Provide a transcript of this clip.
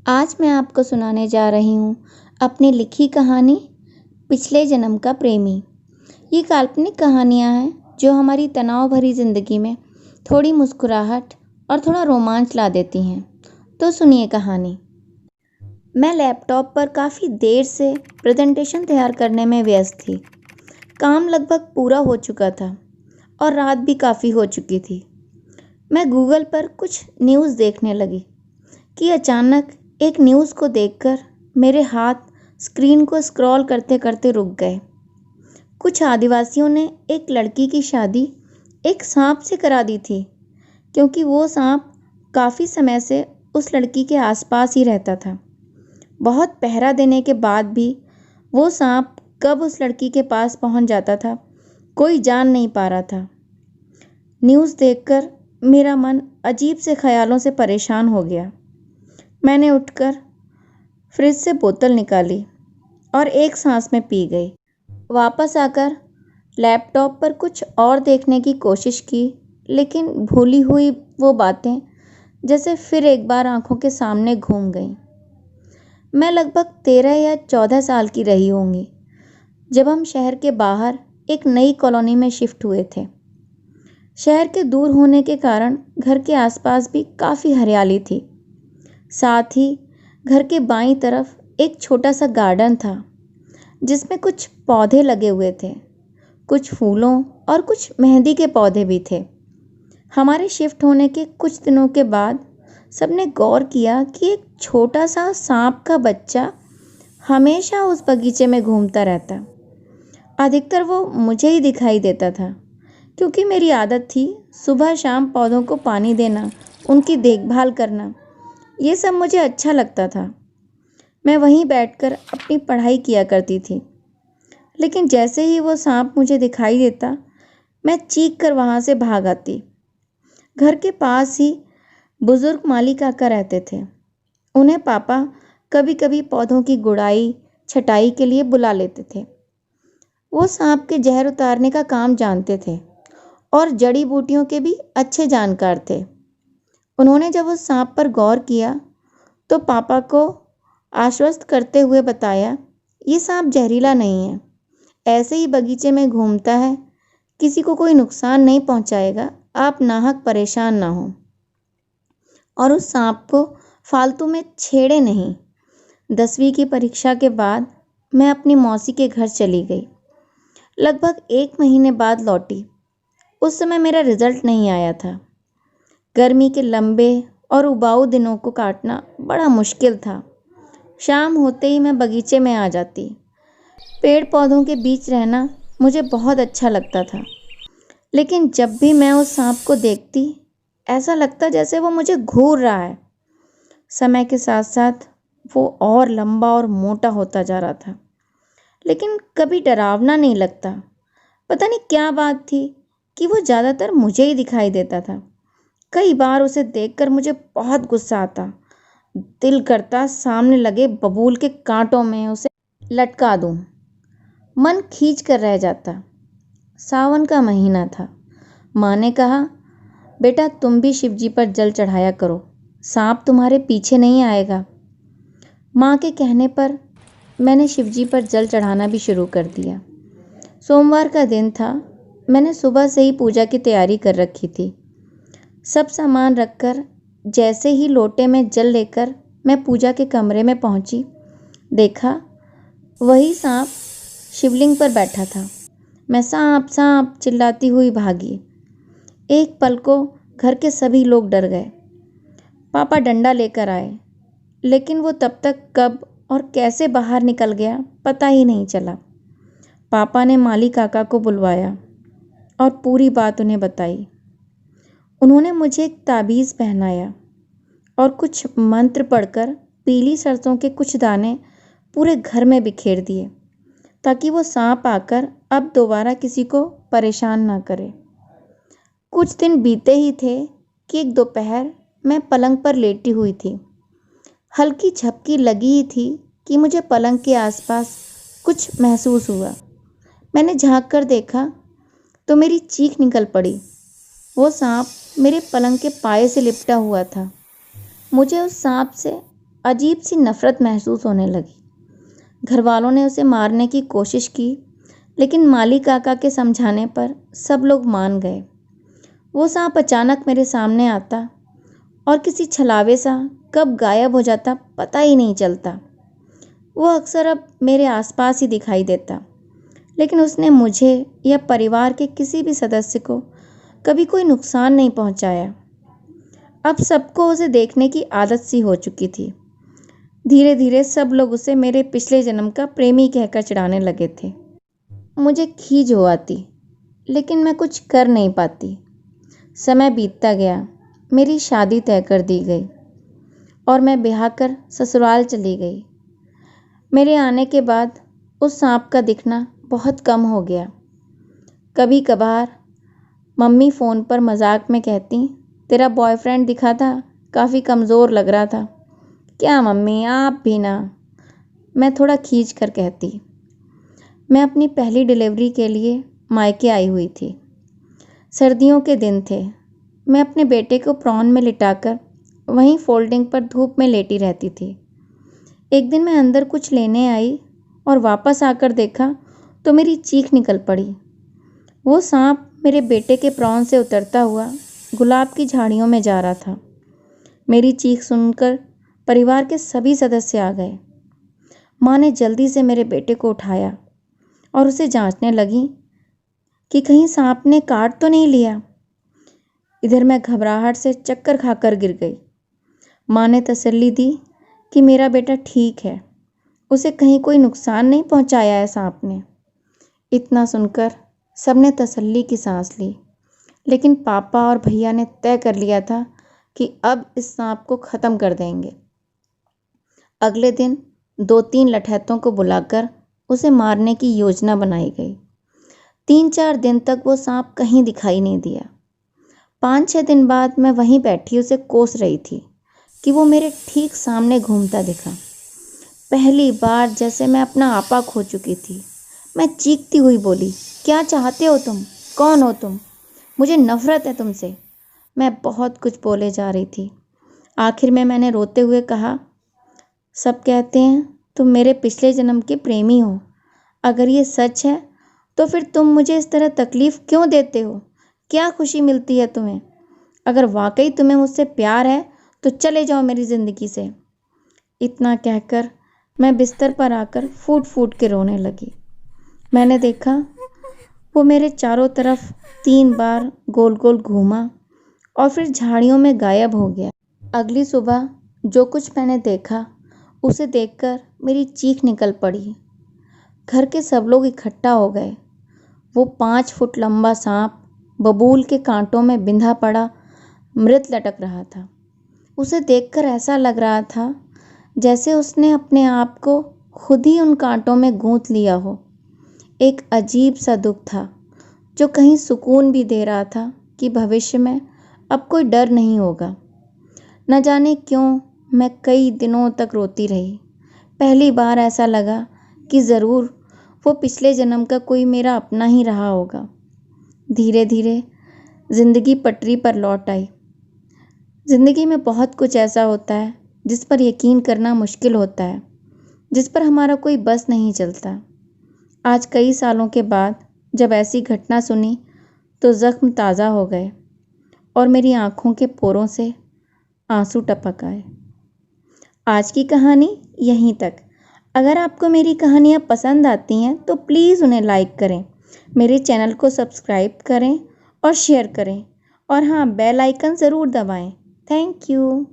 आज मैं आपको सुनाने जा रही हूँ अपनी लिखी कहानी पिछले जन्म का प्रेमी। ये काल्पनिक कहानियाँ हैं जो हमारी तनाव भरी ज़िंदगी में थोड़ी मुस्कुराहट और थोड़ा रोमांच ला देती हैं। तो सुनिए कहानी। मैं लैपटॉप पर काफ़ी देर से प्रेजेंटेशन तैयार करने में व्यस्त थी। काम लगभग पूरा हो चुका था और रात भी काफ़ी हो चुकी थी। मैं गूगल पर कुछ न्यूज़ देखने लगी कि अचानक एक न्यूज़ को देखकर मेरे हाथ स्क्रीन को स्क्रॉल करते करते रुक गए। कुछ आदिवासियों ने एक लड़की की शादी एक सांप से करा दी थी, क्योंकि वो सांप काफ़ी समय से उस लड़की के आसपास ही रहता था। बहुत पहरा देने के बाद भी वो सांप कब उस लड़की के पास पहुंच जाता था, कोई जान नहीं पा रहा था। न्यूज़ देखकर मेरा मन अजीब से ख्यालों से परेशान हो गया। मैंने उठकर फ्रिज से बोतल निकाली और एक सांस में पी गई। वापस आकर लैपटॉप पर कुछ और देखने की कोशिश की, लेकिन भूली हुई वो बातें जैसे फिर एक बार आंखों के सामने घूम गईं। मैं लगभग 13 या 14 साल की रही होंगी जब हम शहर के बाहर एक नई कॉलोनी में शिफ्ट हुए थे। शहर के दूर होने के कारण घर के आसपास भी काफ़ी हरियाली थी। साथ ही घर के बाईं तरफ एक छोटा सा गार्डन था जिसमें कुछ पौधे लगे हुए थे, कुछ फूलों और कुछ मेहंदी के पौधे भी थे। हमारे शिफ्ट होने के कुछ दिनों के बाद सबने गौर किया कि एक छोटा सा सांप का बच्चा हमेशा उस बगीचे में घूमता रहता। अधिकतर वो मुझे ही दिखाई देता था, क्योंकि मेरी आदत थी सुबह शाम पौधों को पानी देना, उनकी देखभाल करना। ये सब मुझे अच्छा लगता था। मैं वहीं बैठकर अपनी पढ़ाई किया करती थी। लेकिन जैसे ही वो सांप मुझे दिखाई देता, मैं चीख कर वहाँ से भाग आती। घर के पास ही बुजुर्ग माली काका रहते थे। उन्हें पापा कभी कभी पौधों की गुड़ाई छटाई के लिए बुला लेते थे। वो सांप के जहर उतारने का काम जानते थे और जड़ी बूटियों के भी अच्छे जानकार थे। उन्होंने जब उस सांप पर गौर किया तो पापा को आश्वस्त करते हुए बताया, ये सांप जहरीला नहीं है, ऐसे ही बगीचे में घूमता है, किसी को कोई नुकसान नहीं पहुंचाएगा, आप नाहक परेशान ना हो और उस सांप को फालतू में छेड़े नहीं। 10वीं की परीक्षा के बाद मैं अपनी मौसी के घर चली गई। लगभग 1 महीने बाद लौटी। उस समय मेरा रिजल्ट नहीं आया था। गर्मी के लंबे और उबाऊ दिनों को काटना बड़ा मुश्किल था। शाम होते ही मैं बगीचे में आ जाती। पेड़ पौधों के बीच रहना मुझे बहुत अच्छा लगता था, लेकिन जब भी मैं उस सांप को देखती, ऐसा लगता जैसे वो मुझे घूर रहा है। समय के साथ साथ वो और लंबा और मोटा होता जा रहा था, लेकिन कभी डरावना नहीं लगता। पता नहीं क्या बात थी कि वो ज़्यादातर मुझे ही दिखाई देता था। कई बार उसे देखकर मुझे बहुत गुस्सा आता। दिल करता सामने लगे बबूल के कांटों में उसे लटका दूं। मन खींच कर रह जाता। सावन का महीना था। माँ ने कहा, बेटा तुम भी शिव जी पर जल चढ़ाया करो, सांप तुम्हारे पीछे नहीं आएगा। माँ के कहने पर मैंने शिव जी पर जल चढ़ाना भी शुरू कर दिया। सोमवार का दिन था। मैंने सुबह से ही पूजा की तैयारी कर रखी थी। सब सामान रखकर जैसे ही लोटे में जल लेकर मैं पूजा के कमरे में पहुंची, देखा वही सांप शिवलिंग पर बैठा था। मैं सांप सांप चिल्लाती हुई भागी। एक पल को घर के सभी लोग डर गए। पापा डंडा लेकर आए, लेकिन वो तब तक कब और कैसे बाहर निकल गया पता ही नहीं चला। पापा ने माली काका को बुलवाया और पूरी बात उन्हें बताई। उन्होंने मुझे एक ताबीज़ पहनाया और कुछ मंत्र पढ़कर पीली सरसों के कुछ दाने पूरे घर में बिखेर दिए, ताकि वो सांप आकर अब दोबारा किसी को परेशान ना करे। कुछ दिन बीते ही थे कि एक दोपहर मैं पलंग पर लेटी हुई थी। हल्की झपकी लगी ही थी कि मुझे पलंग के आसपास कुछ महसूस हुआ। मैंने झांक कर देखा तो मेरी चीख निकल पड़ी। वो सांप मेरे पलंग के पाए से लिपटा हुआ था। मुझे उस सांप से अजीब सी नफ़रत महसूस होने लगी। घर वालों ने उसे मारने की कोशिश की, लेकिन माली काका के समझाने पर सब लोग मान गए। वो सांप अचानक मेरे सामने आता और किसी छलावे सा कब गायब हो जाता पता ही नहीं चलता। वो अक्सर अब मेरे आसपास ही दिखाई देता, लेकिन उसने मुझे या परिवार के किसी भी सदस्य को कभी कोई नुकसान नहीं पहुंचाया। अब सबको उसे देखने की आदत सी हो चुकी थी। धीरे धीरे सब लोग उसे मेरे पिछले जन्म का प्रेमी कहकर चिढ़ाने लगे थे। मुझे खीज हो आती, लेकिन मैं कुछ कर नहीं पाती। समय बीतता गया, मेरी शादी तय कर दी गई और मैं ब्याह कर ससुराल चली गई। मेरे आने के बाद उस सांप का दिखना बहुत कम हो गया। कभी कभार मम्मी फ़ोन पर मजाक में कहती, तेरा बॉयफ्रेंड दिखा था, काफ़ी कमज़ोर लग रहा था। क्या मम्मी, आप भी ना, मैं थोड़ा खींच कर कहती। मैं अपनी पहली डिलीवरी के लिए मायके आई हुई थी। सर्दियों के दिन थे। मैं अपने बेटे को प्रॉन में लिटाकर वहीं फोल्डिंग पर धूप में लेटी रहती थी। एक दिन मैं अंदर कुछ लेने आई और वापस आकर देखा तो मेरी चीख निकल पड़ी। वो सांप मेरे बेटे के प्रॉन से उतरता हुआ गुलाब की झाड़ियों में जा रहा था। मेरी चीख सुनकर परिवार के सभी सदस्य आ गए। माँ ने जल्दी से मेरे बेटे को उठाया और उसे जांचने लगी कि कहीं सांप ने काट तो नहीं लिया। इधर मैं घबराहट से चक्कर खाकर गिर गई। माँ ने तसल्ली दी कि मेरा बेटा ठीक है, उसे कहीं कोई नुकसान नहीं पहुंचाया है सांप ने। इतना सुनकर सबने तसल्ली की सांस ली, लेकिन पापा और भैया ने तय कर लिया था कि अब इस सांप को ख़त्म कर देंगे। अगले दिन 2-3 लठैतों को बुलाकर उसे मारने की योजना बनाई गई। 3-4 दिन तक वो सांप कहीं दिखाई नहीं दिया। 5-6 दिन बाद मैं वहीं बैठी उसे कोस रही थी कि वो मेरे ठीक सामने घूमता दिखा। पहली बार जैसे मैं अपना आपा खो चुकी थी। मैं चीखती हुई बोली, क्या चाहते हो तुम? कौन हो तुम? मुझे नफ़रत है तुमसे। मैं बहुत कुछ बोले जा रही थी। आखिर में मैंने रोते हुए कहा, सब कहते हैं तुम मेरे पिछले जन्म के प्रेमी हो। अगर ये सच है तो फिर तुम मुझे इस तरह तकलीफ़ क्यों देते हो? क्या खुशी मिलती है तुम्हें? अगर वाकई तुम्हें मुझसे प्यार है तो चले जाओ मेरी ज़िंदगी से। इतना कहकर मैं बिस्तर पर आकर फूट फूट के रोने लगी। मैंने देखा वो मेरे चारों तरफ 3 बार गोल गोल घूमा और फिर झाड़ियों में गायब हो गया। अगली सुबह जो कुछ मैंने देखा उसे देखकर मेरी चीख निकल पड़ी। घर के सब लोग इकट्ठा हो गए। वो 5 फुट लंबा सांप बबूल के कांटों में बिंधा पड़ा मृत लटक रहा था। उसे देखकर ऐसा लग रहा था जैसे उसने अपने आप को खुद ही उन कांटों में गूंथ लिया हो। एक अजीब सा दुख था जो कहीं सुकून भी दे रहा था कि भविष्य में अब कोई डर नहीं होगा। न जाने क्यों मैं कई दिनों तक रोती रही। पहली बार ऐसा लगा कि ज़रूर वो पिछले जन्म का कोई मेरा अपना ही रहा होगा। धीरे धीरे ज़िंदगी पटरी पर लौट आई। ज़िंदगी में बहुत कुछ ऐसा होता है जिस पर यकीन करना मुश्किल होता है, जिस पर हमारा कोई बस नहीं चलता। आज कई सालों के बाद जब ऐसी घटना सुनी तो ज़ख्म ताज़ा हो गए और मेरी आँखों के पोरों से आंसू टपक आए। आज की कहानी यहीं तक। अगर आपको मेरी कहानियाँ पसंद आती हैं तो प्लीज़ उन्हें लाइक करें, मेरे चैनल को सब्सक्राइब करें और शेयर करें, और हाँ, बेल आइकन ज़रूर दबाएं। Thank you.